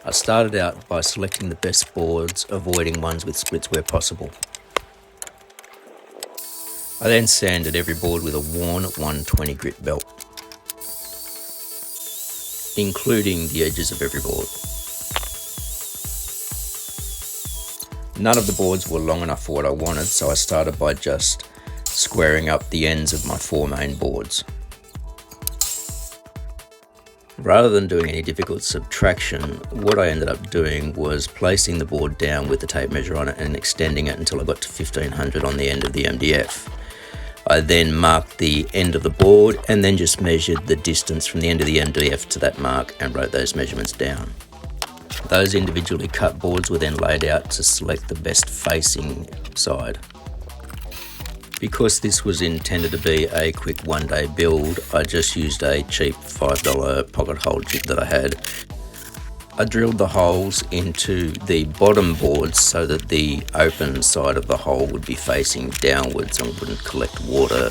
I started out by selecting the best boards, avoiding ones with splits where possible. I then sanded every board with a worn 120 grit belt, including the edges of every board. None of the boards were long enough for what I wanted, so I started by just squaring up the ends of my 4 main boards. Rather than doing any difficult subtraction, what I ended up doing was placing the board down with the tape measure on it and extending it until I got to 1500 on the end of the MDF. I then marked the end of the board and then just measured the distance from the end of the MDF to that mark and wrote those measurements down. Those individually cut boards were then laid out to select the best facing side. Because this was intended to be a quick one-day build, I just used a cheap $5 pocket hole jig that I had. I drilled the holes into the bottom boards so that the open side of the hole would be facing downwards and wouldn't collect water,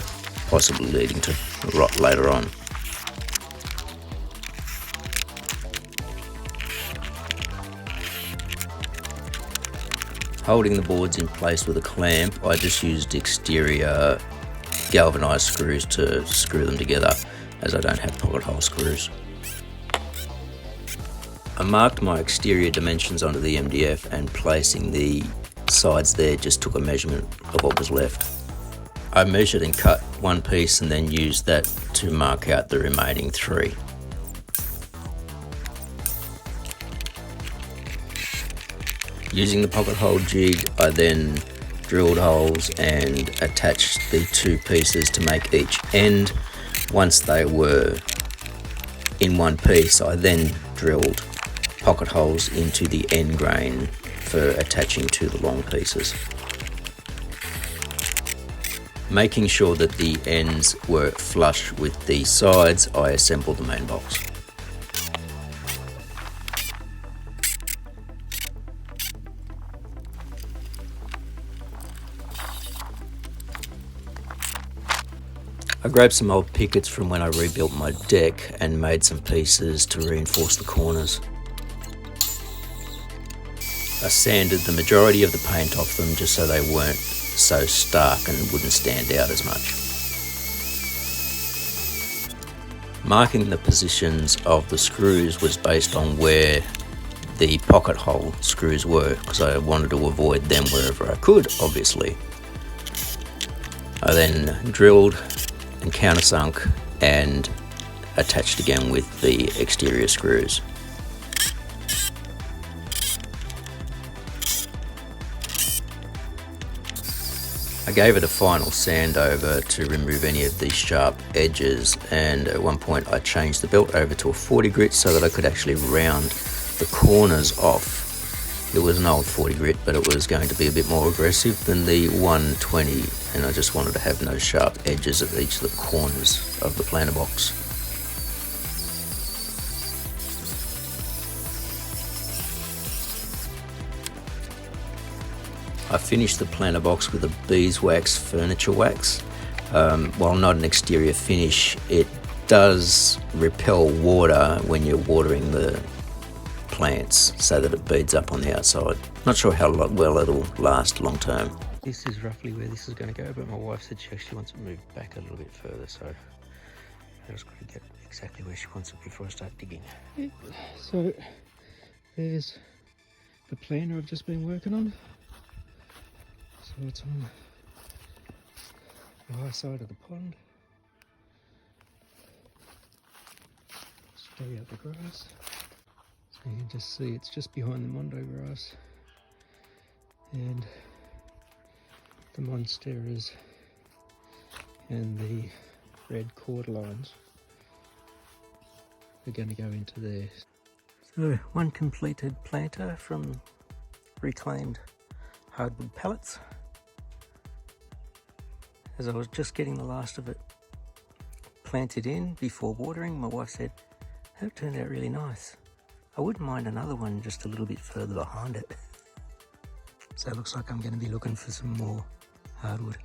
possibly leading to rot later on. Holding the boards in place with a clamp, I just used exterior galvanised screws to screw them together, as I don't have pocket hole screws. I marked my exterior dimensions onto the MDF, and placing the sides there just took a measurement of what was left. I measured and cut one piece and then used that to mark out the remaining 3. Using the pocket hole jig, I then drilled holes and attached the 2 pieces to make each end. Once they were in one piece, I then drilled pocket holes into the end grain for attaching to the long pieces. Making sure that the ends were flush with the sides, I assembled the main box. I grabbed some old pickets from when I rebuilt my deck and made some pieces to reinforce the corners. I sanded the majority of the paint off them just so they weren't so stark and wouldn't stand out as much. Marking the positions of the screws was based on where the pocket hole screws were, because I wanted to avoid them wherever I could, obviously. I then drilled and countersunk and attached again with the exterior screws. I gave it a final sand over to remove any of these sharp edges, and at one point I changed the belt over to a 40 grit so that I could actually round the corners off. It was an old 40 grit, but it was going to be a bit more aggressive than the 120, and I just wanted to have no sharp edges at each of the corners of the planter box. I finished the planter box with a beeswax furniture wax. While not an exterior finish, it does repel water when you're watering the plants so that it beads up on the outside. Not sure how well it'll last long term. This is roughly where this is going to go, but my wife said she actually wants it moved back a little bit further, so I just got to get exactly where she wants it before I start digging. So there's the planter I've just been working on. So it's on the high side of the pond. Straight out the grass. So you can just see it's just behind the mondo grass, and the monsteras and the red cordyline are going to go into there. So one completed planter from reclaimed hardwood pallets. As I was just getting the last of it planted in before watering, my wife said, "That turned out really nice. I wouldn't mind another one just a little bit further behind it." So it looks like I'm going to be looking for some more hardwood.